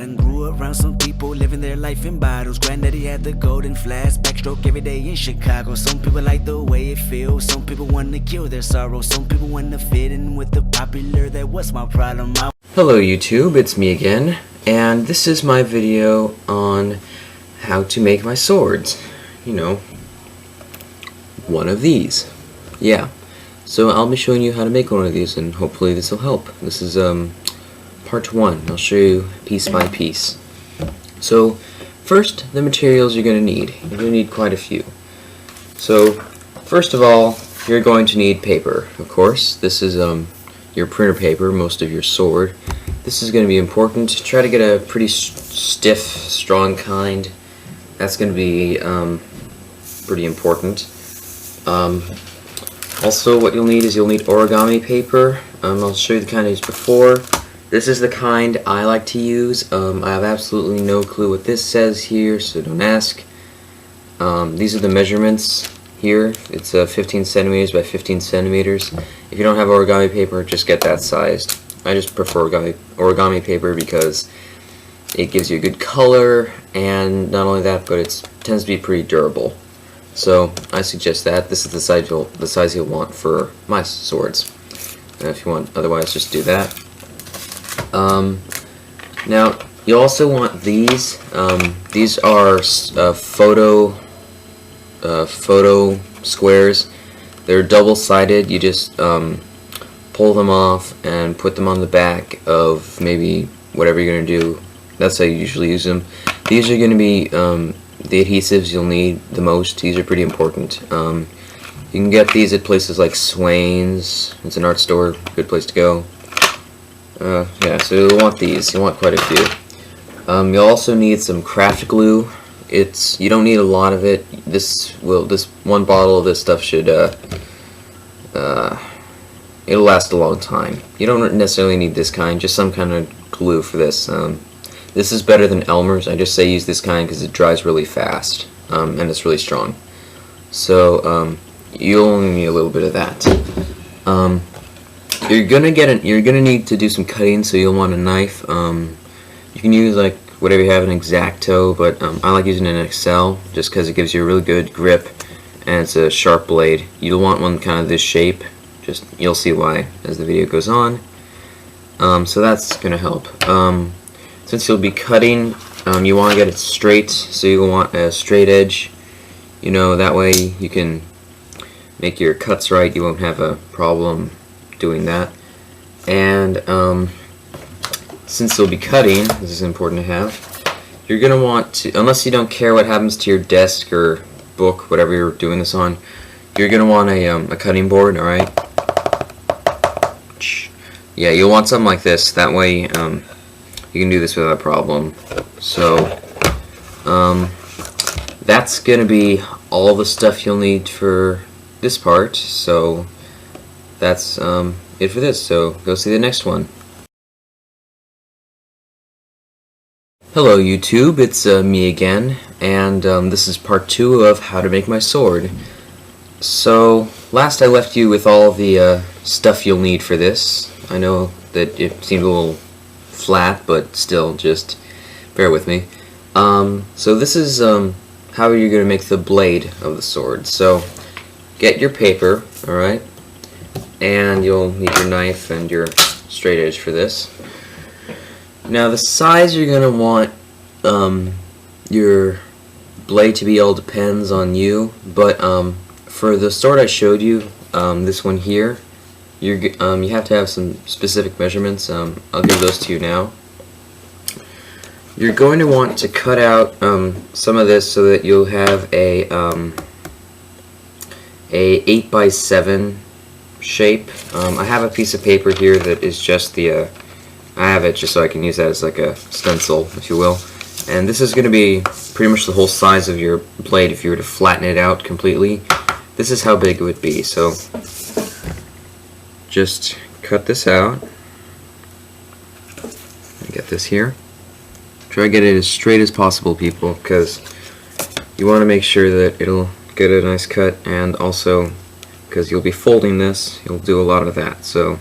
done grew around some people living their life in bottles. Granddaddy had the golden flask, backstroke every day in Chicago. Some people like the way it feels, some people want to kill their sorrow, some people want to fit in with the popular. That was my problem. Hello YouTube, it's me again, and this is my video on how to make my swords. You know, one of these. Yeah, so I'll be showing you how to make one of these, and hopefully this will help. This is part 1. I'll show you piece by piece. So first, the materials you're going to need. You're going to need quite a few. So first of all, you're going to need paper, of course. This is your printer paper, most of your sword. This is going to be important. Try to get a pretty stiff, strong kind. That's going to be pretty important. Also, what you'll need is you'll need origami paper. I'll show you the kind I used before. This is the kind I like to use. I have absolutely no clue what this says here, so don't ask. These are the measurements here. It's 15 centimeters by 15 centimeters. If you don't have origami paper, just get that sized. I just prefer origami paper because it gives you a good color, and not only that, but it tends to be pretty durable. So I suggest that. This is the size you'll want for my swords. And if you want otherwise, just do that. Now you also want these. These are photo squares. They're double-sided. You just pull them off and put them on the back of maybe whatever you're going to do. That's how you usually use them. These are going to be the adhesives you'll need the most. These are pretty important. You can get these at places like Swain's. It's an art store, good place to go. Yeah, so you'll want these. You'll want quite a few. You'll also need some craft glue. You don't need a lot of it. This one bottle of this stuff should it'll last a long time. You don't necessarily need this kind, just some kind of glue for this. This is better than Elmer's. I just say use this kind because it dries really fast, and it's really strong. So you'll only need a little bit of that. You're gonna need to do some cutting, so you'll want a knife. You can use like whatever you have, an X-Acto, but I like using an XL just because it gives you a really good grip, and it's a sharp blade. You'll want one kind of this shape. You'll see why as the video goes on. So that's gonna help. Since you'll be cutting, you want to get it straight, so you'll want a straight edge. You know, that way you can make your cuts right. You won't have a problem doing that. And since you'll be cutting, this is important to have, you're going to want to, unless you don't care what happens to your desk or book, whatever you're doing this on, you're going to want a cutting board, alright? Yeah, you'll want something like this. That way you can do this without a problem. So that's going to be all the stuff you'll need for this part. So that's it for this. So go see the next one. Hello YouTube, it's me again, and this is part 2 of how to make my sword. So last I left you with all the stuff you'll need for this. I know that it seemed a little flat, but still, just bear with me. So this is how you're going to make the blade of the sword. So get your paper, alright, and you'll need your knife and your straight edge for this. Now the size you're going to want your blade to be all depends on you, but for the sword I showed you, this one here, you have to have some specific measurements. I'll give those to you now. You're going to want to cut out some of this so that you'll have a 8x7 shape. I have a piece of paper here that is just the I have it just so I can use that as like a stencil, if you will. And this is going to be pretty much the whole size of your blade if you were to flatten it out completely. This is how big it would be. So just cut this out. Get this here. Try to get it as straight as possible, people, because you want to make sure that it'll get a nice cut, and also because you'll be folding this, you'll do a lot of that. So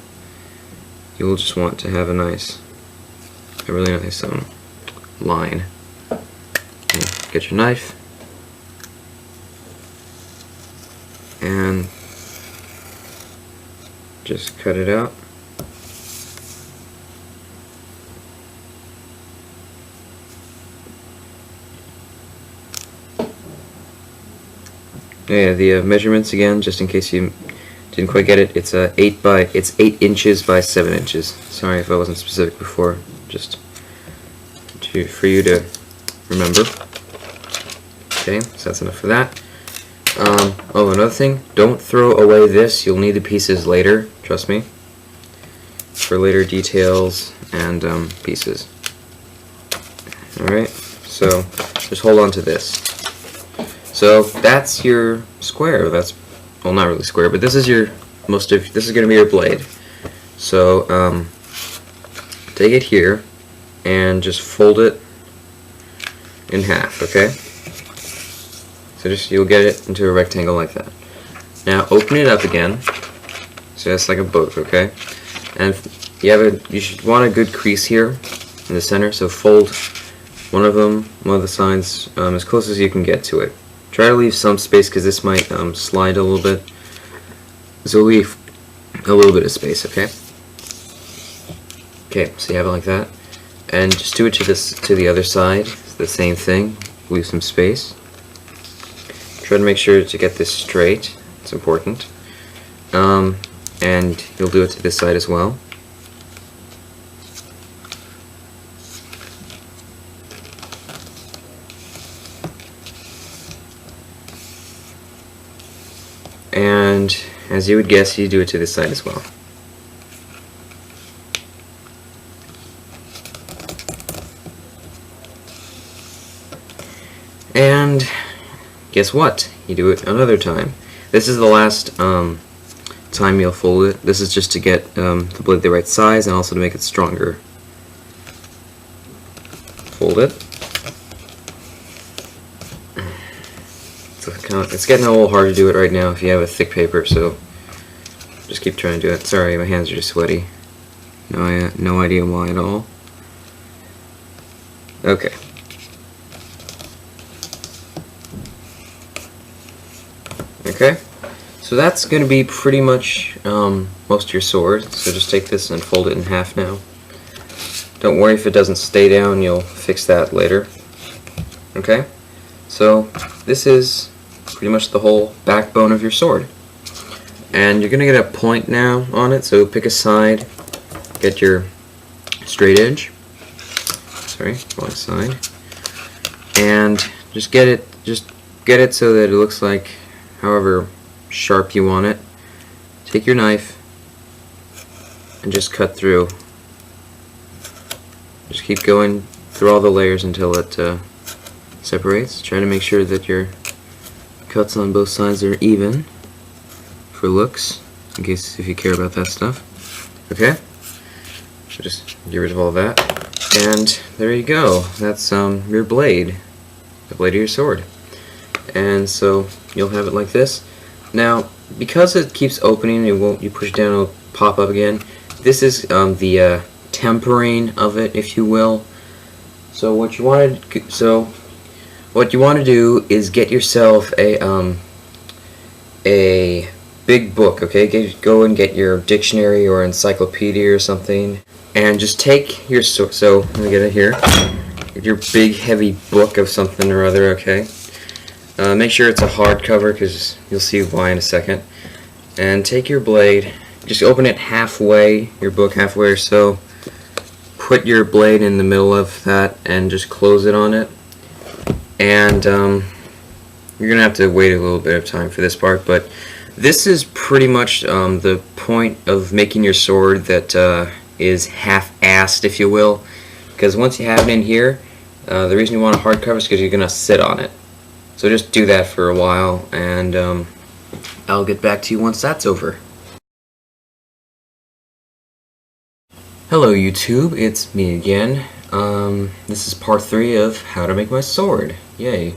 you'll just want to have a really nice line. Get your knife and just cut it out. Yeah, the measurements again, just in case you didn't quite get it. It's 8 inches by 7 inches. Sorry if I wasn't specific before. Just for you to remember. Okay, so that's enough for that. Oh, another thing, don't throw away this. You'll need the pieces later, trust me, for later details and pieces. Alright, so just hold on to this. So that's your square. That's, well, not really square, but this is your this is going to be your blade. So take it here and just fold it in half, okay? So you'll get it into a rectangle like that. Now open it up again. So that's like a book, okay? And you should want a good crease here in the center. So fold one of the sides as close as you can get to it. Try to leave some space because this might slide a little bit. So leave a little bit of space, okay? Okay, so you have it like that, and just do it to the other side. It's the same thing. Leave some space. Try to make sure to get this straight. It's important. And you'll do it to this side as well. And as you would guess, you do it to this side as well. And guess what? You do it another time. This is the last time you'll fold it. This is just to get the blade the right size and also to make it stronger. Fold it. It's getting a little hard to do it right now if you have a thick paper, so just keep trying to do it. Sorry, my hands are just sweaty. No idea why at all. Okay. Okay, so that's going to be pretty much most of your sword. So just take this and fold it in half now. Don't worry if it doesn't stay down, you'll fix that later. Okay, so this is pretty much the whole backbone of your sword. And you're going to get a point now on it, so pick a side, get your straight edge. Sorry, wrong side. And just get it so that it looks like however sharp you want it. Take your knife and just cut through. Just keep going through all the layers until it separates. Try to make sure that your cuts on both sides are even for looks, in case if you care about that stuff. Okay? So just get rid of all that. And there you go. That's your blade. The blade of your sword. And so you'll have it like this. Now, because it keeps opening, you push down, it'll pop up again. This is the tempering of it, if you will. So what you want to do is get yourself a big book. Okay, go and get your dictionary or encyclopedia or something, and just take your so let me get it here. Get your big heavy book of something or other. Okay. Make sure it's a hardcover because you'll see why in a second. And take your blade, just open it halfway, your book halfway or so. Put your blade in the middle of that and just close it on it. And you're going to have to wait a little bit of time for this part, but this is pretty much the point of making your sword that is half-assed, if you will. Because once you have it in here, the reason you want a hardcover is because you're going to sit on it. So just do that for a while, and I'll get back to you once that's over. Hello YouTube, it's me again. This is part 3 of how to make my sword. Yay.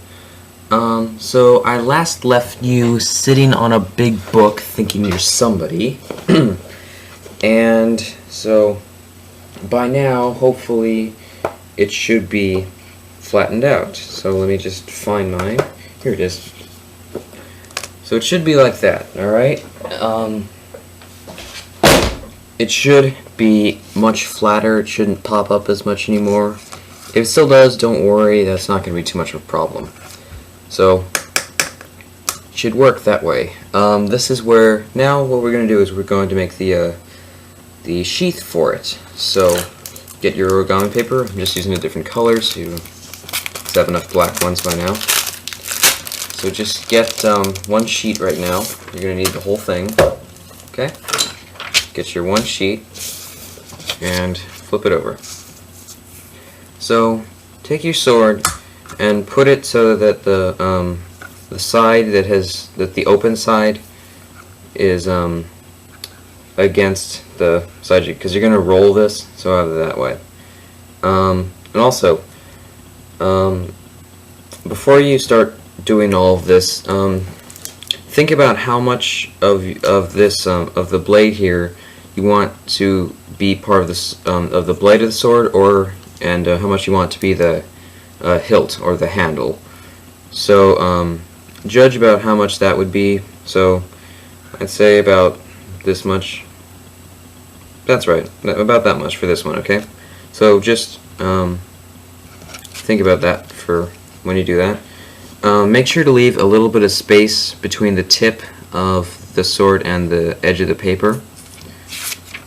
So I last left you sitting on a big book thinking you're somebody. And so by now, hopefully, it should be flattened out. So let me just find mine. Here it is. So it should be like that, alright? It should be much flatter. It shouldn't pop up as much anymore. If it still does, don't worry, that's not going to be too much of a problem. So, it should work that way. This is where, now what we're going to do is we're going to make the sheath for it. So, get your origami paper. I'm just using a different color, so you have enough black ones by now. So just get one sheet right now. You're going to need the whole thing. Okay? Get your one sheet and flip it over. So take your sword and put it so that the side that the open side is against the side, because you're gonna roll this, so have it that way. And also, before you start doing all of this, think about how much of this of the blade here you want to be part of this of the blade of the sword, and how much you want to be the hilt or the handle. So judge about how much that would be. So I'd say about this much. That's right, about that much for this one. Okay, so just think about that for when you do that. Make sure to leave a little bit of space between the tip of the sword and the edge of the paper.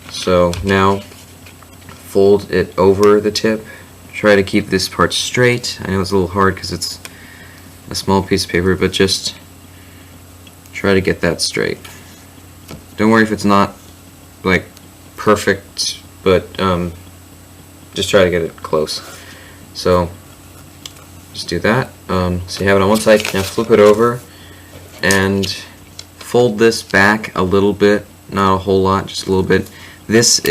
So now fold it over the tip. Try to keep this part straight. I know it's a little hard because it's a small piece of paper, but just try to get that straight. Don't worry if it's not like perfect, but just try to get it close. So just do that. So you have it on one side. Now flip it over and fold this back a little bit, not a whole lot, just a little bit. This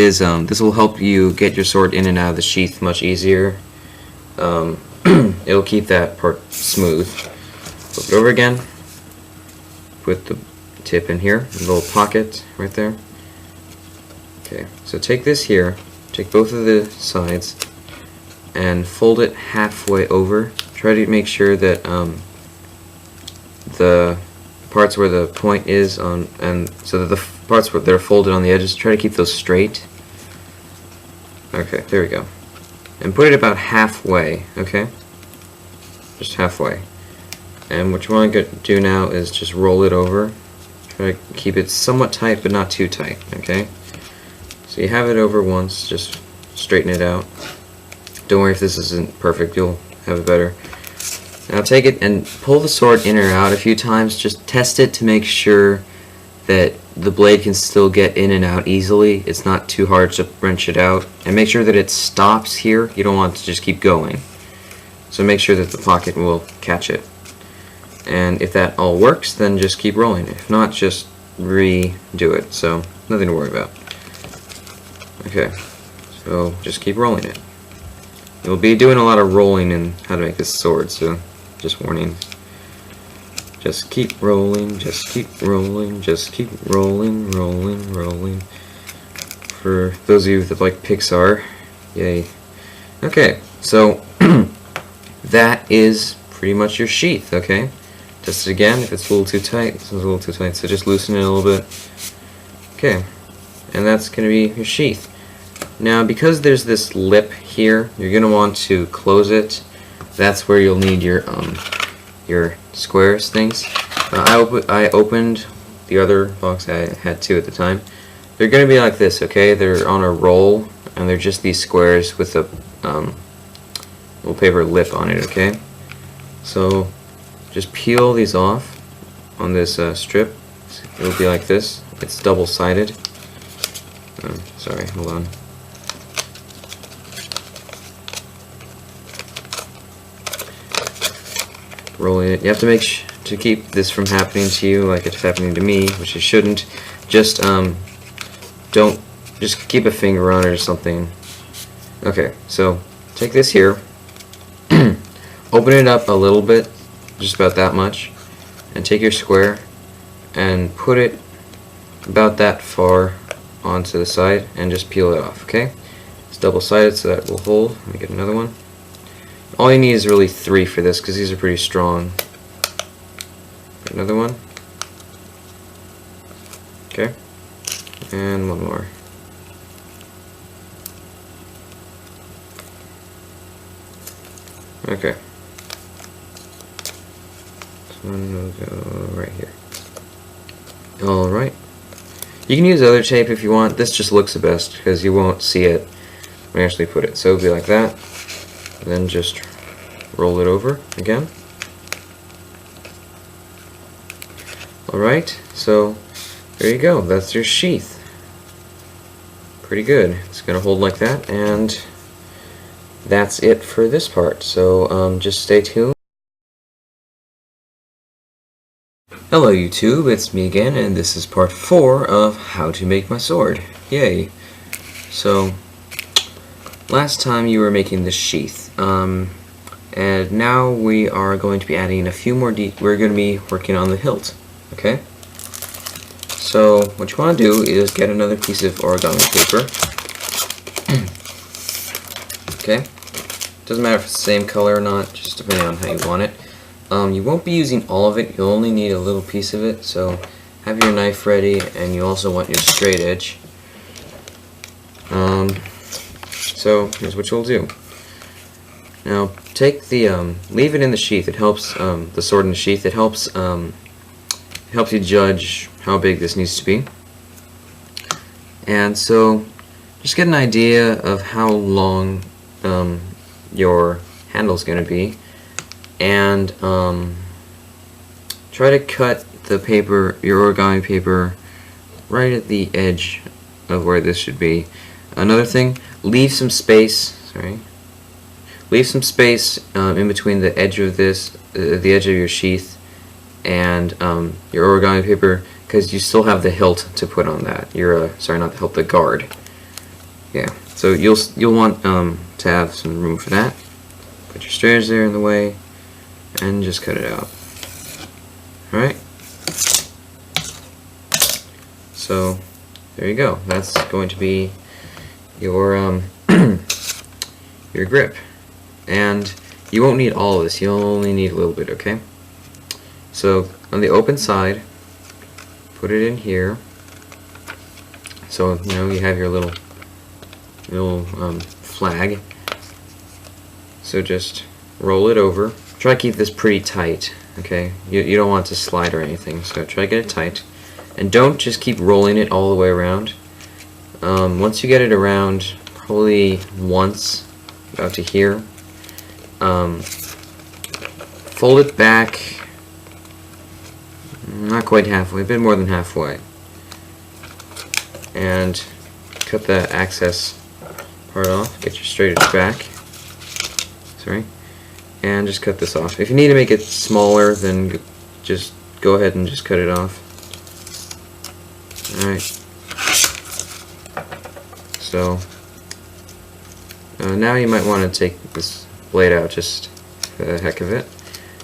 will help you get your sword in and out of the sheath much easier. It'll keep that part smooth. Flip it over again. Put the tip in here, a little pocket right there. Okay, so take this here, take both of the sides, and fold it halfway over. Try to make sure that the parts where the point is on, and so that the parts that are folded on the edges, try to keep those straight. Okay, there we go. And put it about halfway, okay? Just halfway. And what you want to do now is just roll it over. Try to keep it somewhat tight, but not too tight, okay? So you have it over once, just straighten it out. Don't worry if this isn't perfect, you'll have it better. Now take it and pull the sword in or out a few times. Just test it to make sure that the blade can still get in and out easily. It's not too hard to wrench it out. And make sure that it stops here. You don't want to just keep going. So make sure that the pocket will catch it. And if that all works, then just keep rolling. If not, just redo it. So nothing to worry about. Okay, so just keep rolling it. You'll be doing a lot of rolling in how to make this sword, so just warning. Just keep rolling, just keep rolling, just keep rolling, rolling, rolling. For those of you that like Pixar, yay. Okay, so that is pretty much your sheath, okay? Test it again. If it's a little too tight, this is a little too tight, so just loosen it a little bit. Okay, and that's going to be your sheath. Now, because there's this lip here, you're going to want to close it. That's where you'll need your squares things. I opened the other box. I had two at the time. They're going to be like this, okay? They're on a roll, and they're just these squares with a little paper lip on it, okay? So just peel these off on this strip. It'll be like this. It's double-sided. Sorry, hold on. Rolling it. You have to make to keep this from happening to you like it's happening to me, which it shouldn't. Just don't just keep a finger on it or something. Okay, so take this here, open it up a little bit, just about that much, and take your square and put it about that far onto the side and just peel it off, okay? It's double-sided so that will hold. Let me get another one. All you need is really 3 for this, because these are pretty strong. Another one. Okay. And one more. Okay. This one will go right here. Alright. You can use other tape if you want. This just looks the best because you won't see it when you actually put it. So it'll be like that. And then just roll it over again. Alright, so there you go. That's your sheath. Pretty good. It's going to hold like that, and that's it for this part. So just stay tuned. Hello YouTube, it's me again, and this is part 4 of how to make my sword. Yay! So, last time you were making the sheath, and now we are going to be adding a few more we're going to be working on the hilt, okay? So, what you want to do is get another piece of origami paper. Okay? Doesn't matter if it's the same color or not, just depending on how you want it. You won't be using all of it, you'll only need a little piece of it, so have your knife ready, and you also want your straight edge. So here's what you'll do. Now take the, leave it in the sheath. It helps, the sword in the sheath, it helps you judge how big this needs to be. And so just get an idea of how long your handle's going to be. And try to cut the paper, your origami paper, right at the edge of where this should be. Another thing, leave some space. Leave some space in between the edge of this, the edge of your sheath, and your origami paper, because you still have the hilt to put on that. Sorry, not the hilt, the guard. Yeah. So you'll want to have some room for that. Put your straight edge there in the way. And just cut it out. Alright? So, there you go. That's going to be your your grip. And you won't need all of this. You'll only need a little bit, okay? So, on the open side, put it in here. So, you have your little flag. So just roll it over. Try to keep this pretty tight, okay? You don't want it to slide or anything, so try to get it tight. And don't just keep rolling it all the way around. Once you get it around, probably once, about to here, fold it back, not quite halfway, a bit more than halfway. And cut the excess part off, get your straight edge back. Sorry. And just cut this off. If you need to make it smaller, then just go ahead and just cut it off. Alright. So, now you might want to take this blade out just for the heck of it.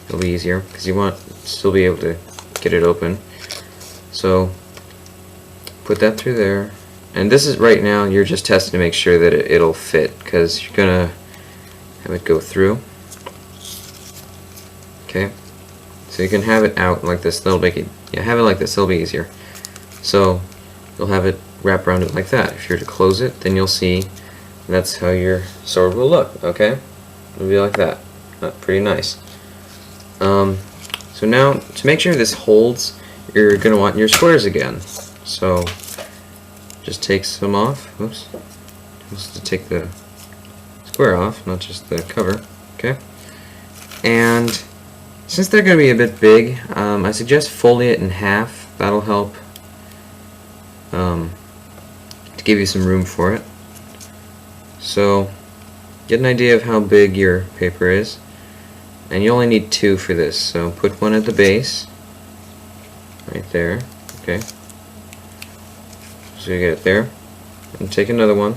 It'll be easier, because you want to still be able to get it open. So, put that through there. And this is, right now, you're just testing to make sure that it'll fit, because you're going to have it go through. Okay, so you can have it out like this. That'll make it. Yeah, have it like this. It'll be easier. So you'll have it wrap around it like that. If you're to close it, then you'll see that's how your sword will look. Okay, it'll be like that. Pretty nice. So now to make sure this holds, you're gonna want your squares again. So just take some off. Oops. Just to take the square off, not just the cover. Okay, and since they're going to be a bit big, I suggest folding it in half. That'll help to give you some room for it. So, get an idea of how big your paper is. And you only need 2 for this. So, put one at the base. Right there. Okay. So you get it there. And take another one.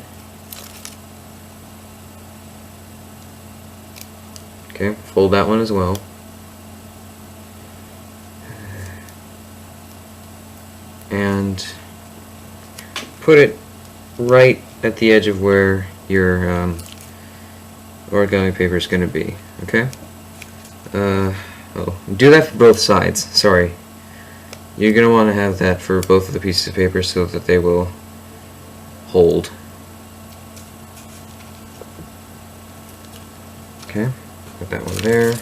Okay, fold that one as well. And put it right at the edge of where your origami paper is going to be. Okay? Do that for both sides. Sorry. You're going to want to have that for both of the pieces of paper so that they will hold. Okay, put that one there.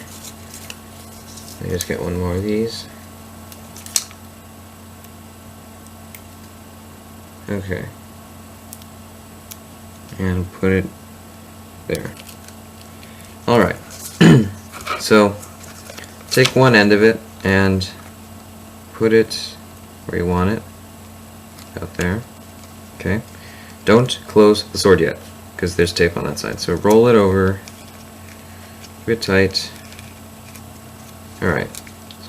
I just get one more of these. Okay. And put it there. Alright. So, take one end of it and put it where you want it. Out there. Okay. Don't close the sword yet, because there's tape on that side. So roll it over. Keep it tight. Alright.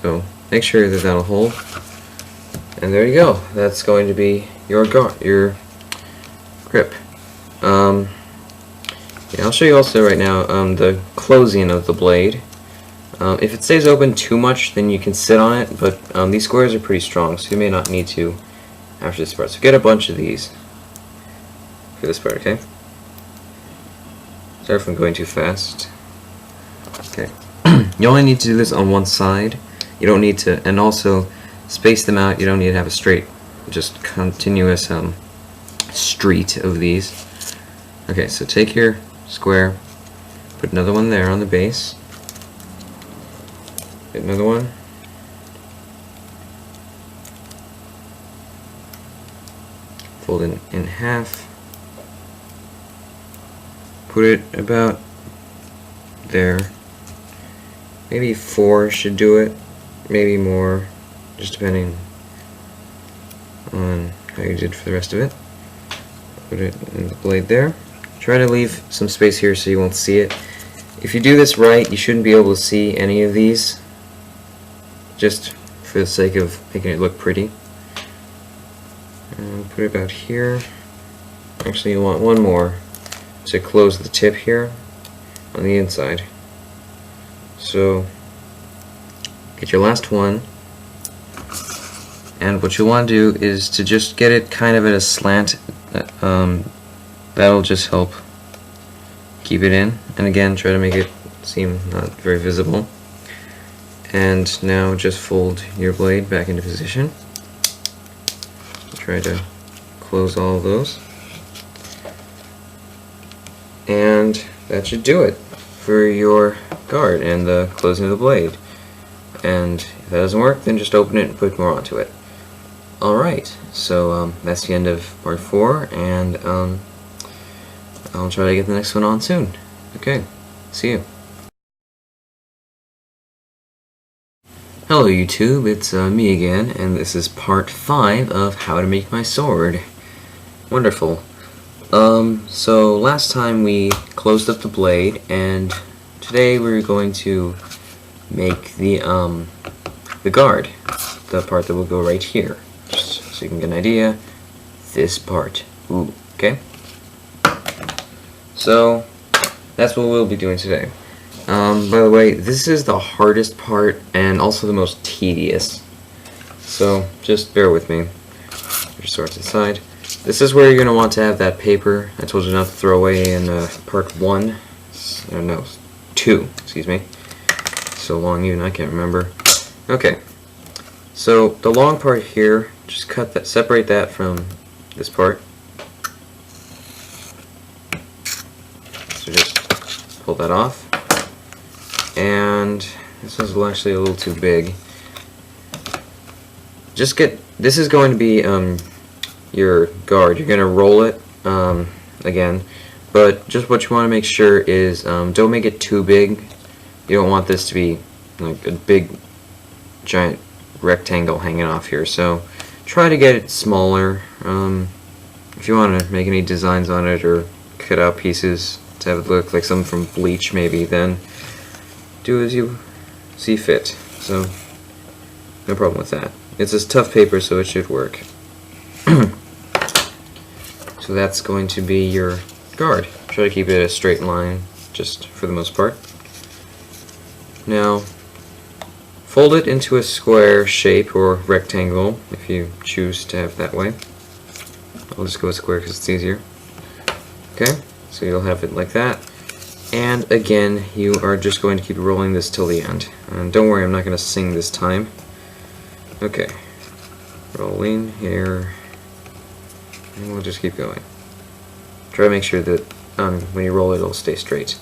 So make sure that that'll hold. And there you go. That's going to be your grip. Yeah, I'll show you also right now the closing of the blade. If it stays open too much, then you can sit on it, but these squares are pretty strong, so you may not need to after this part. So get a bunch of these for this part, okay? Sorry if I'm going too fast. Okay. You only need to do this on one side. You don't need to, and also space them out. You don't need to have a straight, just continuous street of these. Okay, so take your square, put another one there on the base. Get another one. Fold it in half. Put it about there. Maybe 4 should do it. Maybe more, just depending on how you did for the rest of it. Put it in the blade there. Try to leave some space here so you won't see it. If you do this right, you shouldn't be able to see any of these, just for the sake of making it look pretty. And put it about here. Actually, you want one more to close the tip here on the inside. So get your last one, and what you want to do is to just get it kind of at a slant. That'll just help keep it in, and again try to make it seem not very visible. And now just fold your blade back into position. Try to close all of those, and that should do it for your guard and the closing of the blade. And if that doesn't work, then just open it and put more onto it. Alright, so that's the end of part 4, and I'll try to get the next one on soon. Okay, see you. Hello YouTube, it's me again, and this is part 5 of how to make my sword. Wonderful. So last time we closed up the blade, and today we're going to make the guard, the part that will go right here, just so you can get an idea. This part. Ooh, okay. So that's what we'll be doing today. By the way, this is the hardest part and also the most tedious, so just bear with me. Your sword to the side. This is where you're going to want to have that paper I told you not to throw away in part 1. No, 2, excuse me. So long even I can't remember. Okay, so the long part here, just cut that, separate that from this part. So just pull that off. And this is actually a little too big. Just get, this is going to be your guard. You're going to roll it again, but just what you want to make sure is don't make it too big. You don't want this to be like a big giant rectangle hanging off here, so try to get it smaller. If you want to make any designs on it or cut out pieces to have it look like something from Bleach maybe, then do as you see fit. So no problem with that. It's this tough paper, so it should work. So that's going to be your guard. Try to keep it a straight line, just for the most part. Now, fold it into a square shape or rectangle, if you choose to have it that way. I'll just go with square because it's easier. Okay, so you'll have it like that. And again, you are just going to keep rolling this till the end. And don't worry, I'm not going to sing this time. Okay. Rolling here. And we'll just keep going. Try to make sure that when you roll it, it'll stay straight.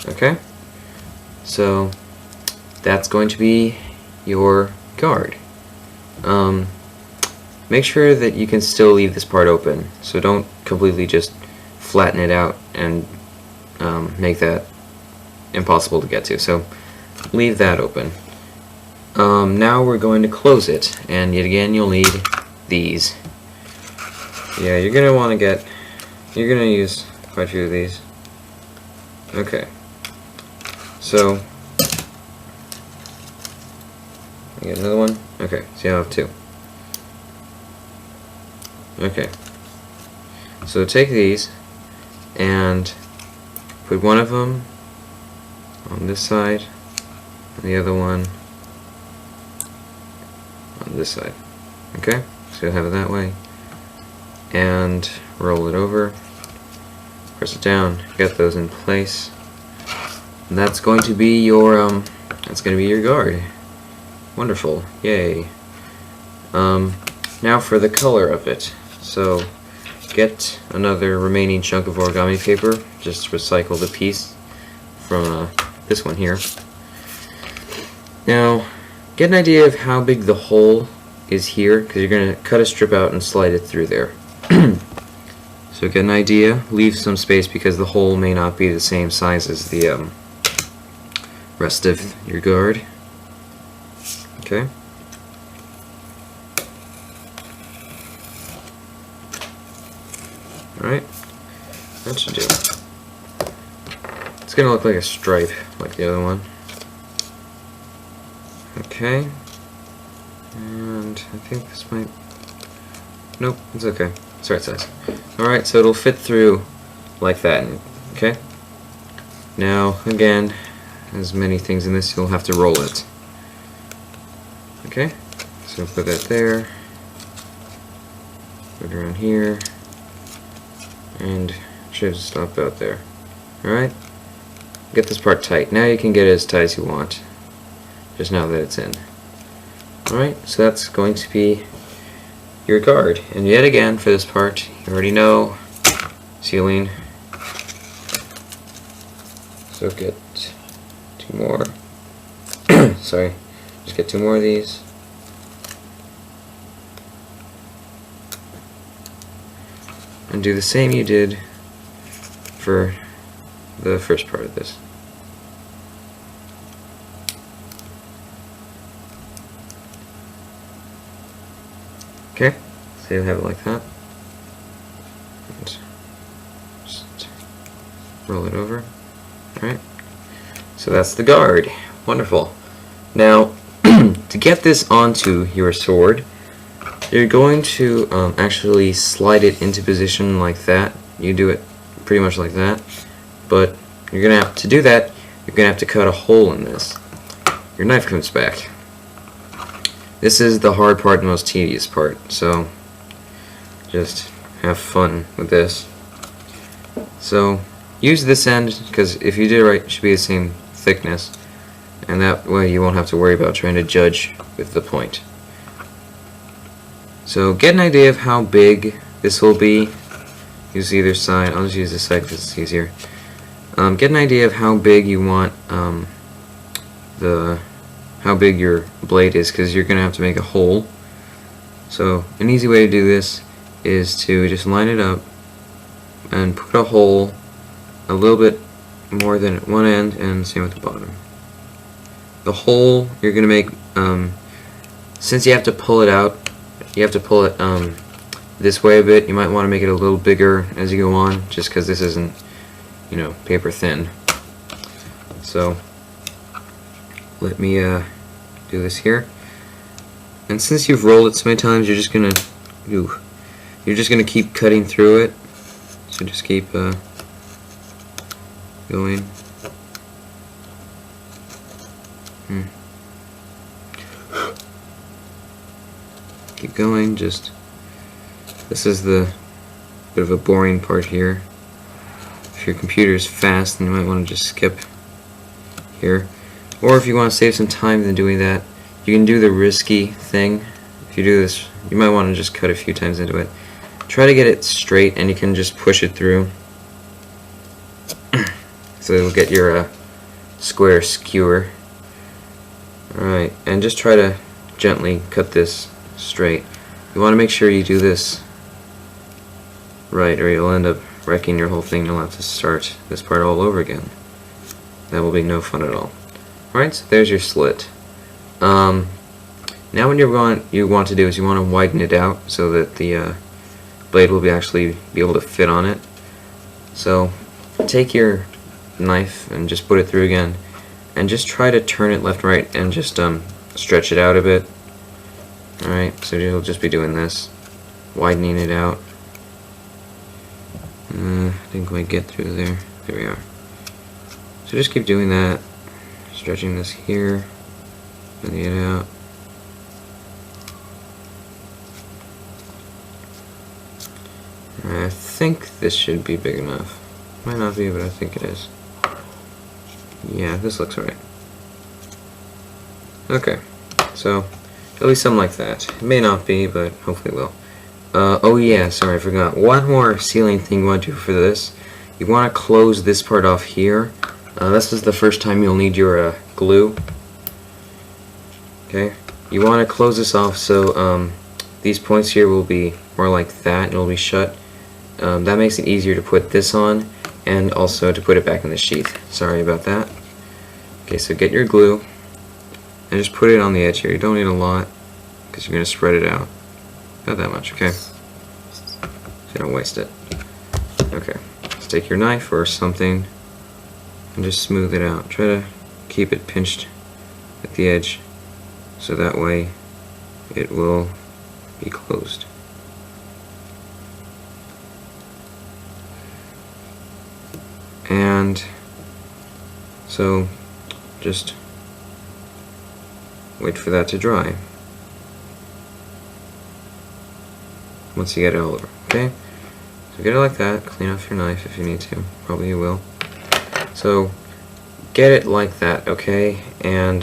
Okay, so that's going to be your guard. Make sure that you can still leave this part open, so don't completely just flatten it out and make that impossible to get to. So leave that open. Now we're going to close it, and yet again you'll need these. Yeah, you're gonna use quite a few of these. Okay. So, I get another one? Okay, so you have two. Okay. So take these and put one of them on this side and the other one on this side. Okay? So you'll have it that way. And roll it over. Press it down. Get those in place. And that's going to be your guard. Wonderful. Yay. Now for the color of it. So get another remaining chunk of origami paper. Just recycle the piece from this one here. Now get an idea of how big the hole is here, because you're going to cut a strip out and slide it through there. So get an idea. Leave some space because the hole may not be the same size as the rest of your guard. Okay. Alright. That should do. It's gonna look like a stripe, like the other one. Okay. And I think this might... Nope, it's okay. It's the right size. Alright, so it'll fit through like that. Okay? Now, again, as many things in this, you'll have to roll it. Okay, so put that there, put it around here, and should stop about there. Alright, get this part tight. Now you can get it as tight as you want, just now that it's in. Alright, so that's going to be your guard. And yet again, for this part, you already know, sealing. So get two more. Sorry, just get two more of these. And do the same you did for the first part of this. Okay, so you'll have it like that. And just roll it over. Alright, so that's the guard. Wonderful. Now, to get this onto your sword, you're going to actually slide it into position like that. You do it pretty much like that, but you're gonna have to do that. You're gonna have to cut a hole in this. Your knife comes back. This is the hard part, the most tedious part. So just have fun with this. So use this end, because if you did it right, it should be the same thickness, and that way you won't have to worry about trying to judge with the point. So get an idea of how big this will be. Use either side. I'll just use this side because it's easier. Get an idea of how big you want how big your blade is, because you're gonna have to make a hole. So an easy way to do this is to just line it up and put a hole a little bit more than at one end, and same with the bottom. The hole you're gonna make, since you have to pull it out, you have to pull it this way a bit. You might want to make it a little bigger as you go on, just because this isn't, you know, paper thin. So let me do this here. And since you've rolled it so many times, you're just gonna keep cutting through it. So just keep going. keep going. Just this is the bit of a boring part here. If your computer is fast, then you might want to just skip here. Or if you want to save some time than doing that, you can do the risky thing. If you do this, you might want to just cut a few times into it. Try to get it straight, and you can just push it through. So it'll get your square skewer. Alright, and just try to gently cut this straight. You want to make sure you do this right, or you'll end up wrecking your whole thing. You'll have to start this part all over again. That will be no fun at all. Alright, so there's your slit. Now what you want to do is you want to widen it out so that the blade will actually be able to fit on it. So take your knife and just put it through again, and just try to turn it left and right and just stretch it out a bit. Alright, so you'll just be doing this, widening it out. Didn't quite get through there. There we are. So just keep doing that, stretching this here, bending it out. I think this should be big enough. Might not be, but I think it is. Yeah, this looks right. Okay, so at least something like that. It may not be, but hopefully it will. Oh yeah, sorry, I forgot. One more sealing thing you want to do for this. You want to close this part off here. This is the first time you'll need your glue. Okay, you want to close this off so these points here will be more like that, and it'll be shut. That makes it easier to put this on, and also to put it back in the sheath. Sorry about that. Okay, so get your glue and just put it on the edge here. You don't need a lot because you're going to spread it out. Not that much, okay? So you don't waste it. Okay, just take your knife or something and just smooth it out. Try to keep it pinched at the edge so that way it will be closed. And so just wait for that to dry. Once you get it all over, okay? So get it like that, clean off your knife if you need to, probably you will. So get it like that, okay? And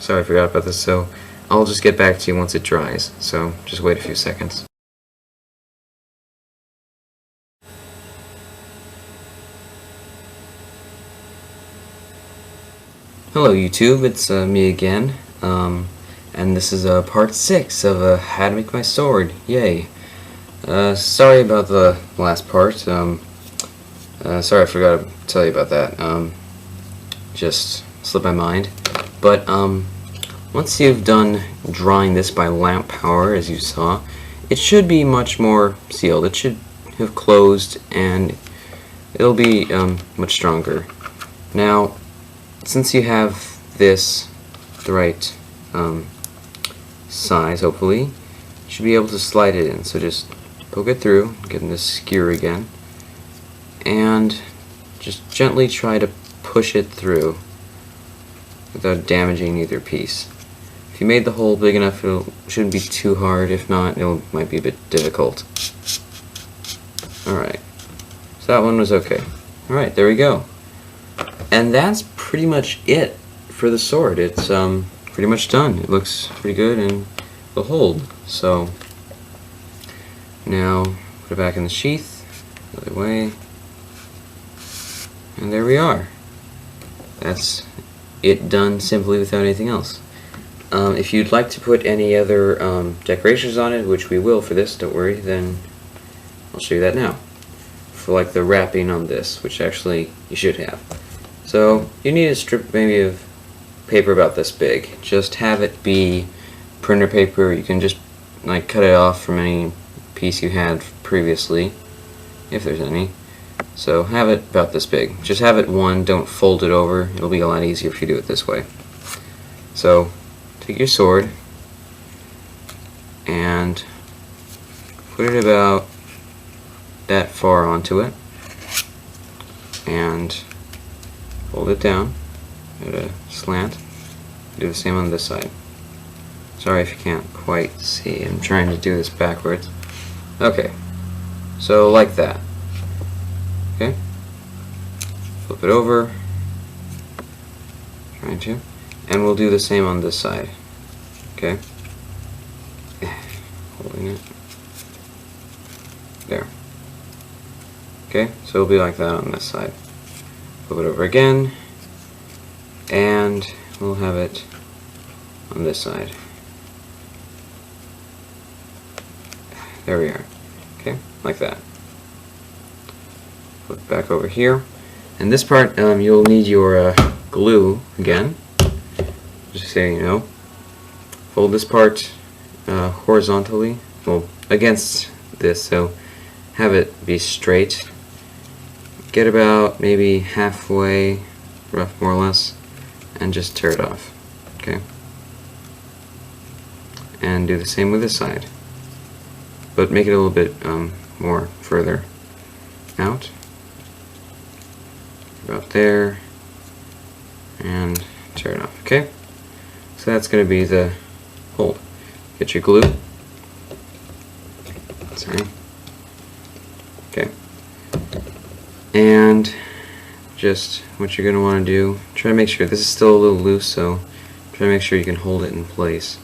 sorry I forgot about this, so I'll just get back to you once it dries, so just wait a few seconds. Hello YouTube, it's me again, and this is part 6 of How to Make My Sword. Yay! Sorry about the last part. Sorry I forgot to tell you about that. Just slipped my mind. But once you've done drawing this by lamp power, as you saw, it should be much more sealed. It should have closed, and it'll be much stronger. Now, since you have this the right size, hopefully, you should be able to slide it in. So just poke it through, get in this skewer again, and just gently try to push it through without damaging either piece. If you made the hole big enough, it shouldn't be too hard. If not, it might be a bit difficult. Alright, so that one was okay. Alright, there we go. And that's pretty much it for the sword. It's pretty much done. It looks pretty good and will hold. So now put it back in the sheath, the other way, and there we are. That's it done simply without anything else. If you'd like to put any other decorations on it, which we will for this, don't worry, then I'll show you that now. For like the wrapping on this, which actually you should have. So you need a strip maybe of paper about this big. Just have it be printer paper. You can just like cut it off from any piece you had previously, if there's any. So have it about this big. Just have it one, don't fold it over. It'll be a lot easier if you do it this way. So take your sword and put it about that far onto it and fold it down at a slant. Do the same on this side. Sorry if you can't quite see. I'm trying to do this backwards. Okay. So like that. Okay. Flip it over. Trying to. And we'll do the same on this side. Okay. Holding it. There. Okay, so it'll be like that on this side. Flip it over again, and we'll have it on this side. There we are. Okay, like that. Flip it back over here. And this part, you'll need your glue again. Just so you know. Fold this part horizontally, well, against this, so have it be straight. Get about maybe halfway, rough more or less, and just tear it off. Okay. And do the same with this side, but make it a little bit more further out. About there, and tear it off. Okay. So that's going to be the hold. Get your glue. Sorry. Okay. And just what you're going to want to do, try to make sure this is still a little loose, so try to make sure you can hold it in place.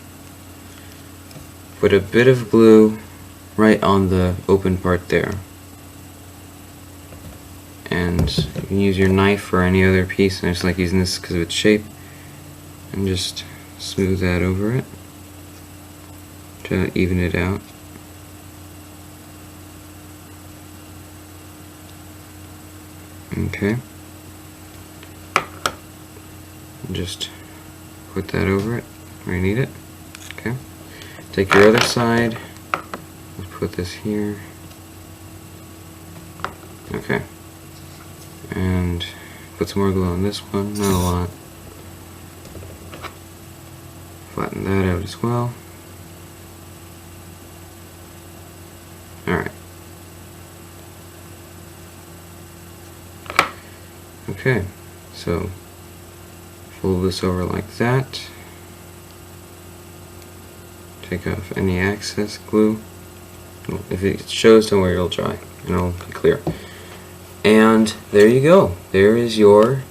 Put a bit of glue right on the open part there. And you can use your knife or any other piece. I just like using this because of its shape. And just smooth that over it to even it out. Okay. And just put that over it where you need it. Okay. Take your other side. Let's put this here. Okay. And put some more glue on this one. Not a lot. Flatten that out as well. Alright. Okay, so fold this over like that. Take off any excess glue. If it shows, don't worry, it'll dry and it'll be clear. And there you go. There is your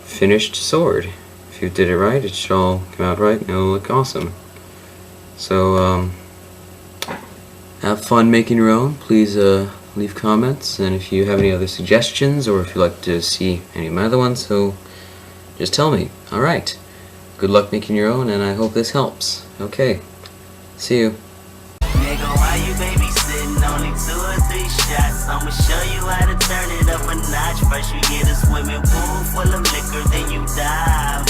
finished sword. If you did it right, it should all come out right and it'll look awesome. So have fun making your own. Please leave comments, and if you have any other suggestions or if you'd like to see any of my other ones, so just tell me. Alright, good luck making your own, and I hope this helps. Okay, see you. Nigga, why you babysitting? Only 2 or 3 shots. I'ma show you how to turn it up a notch. First you get a swimming pool full of liquor, then you dive.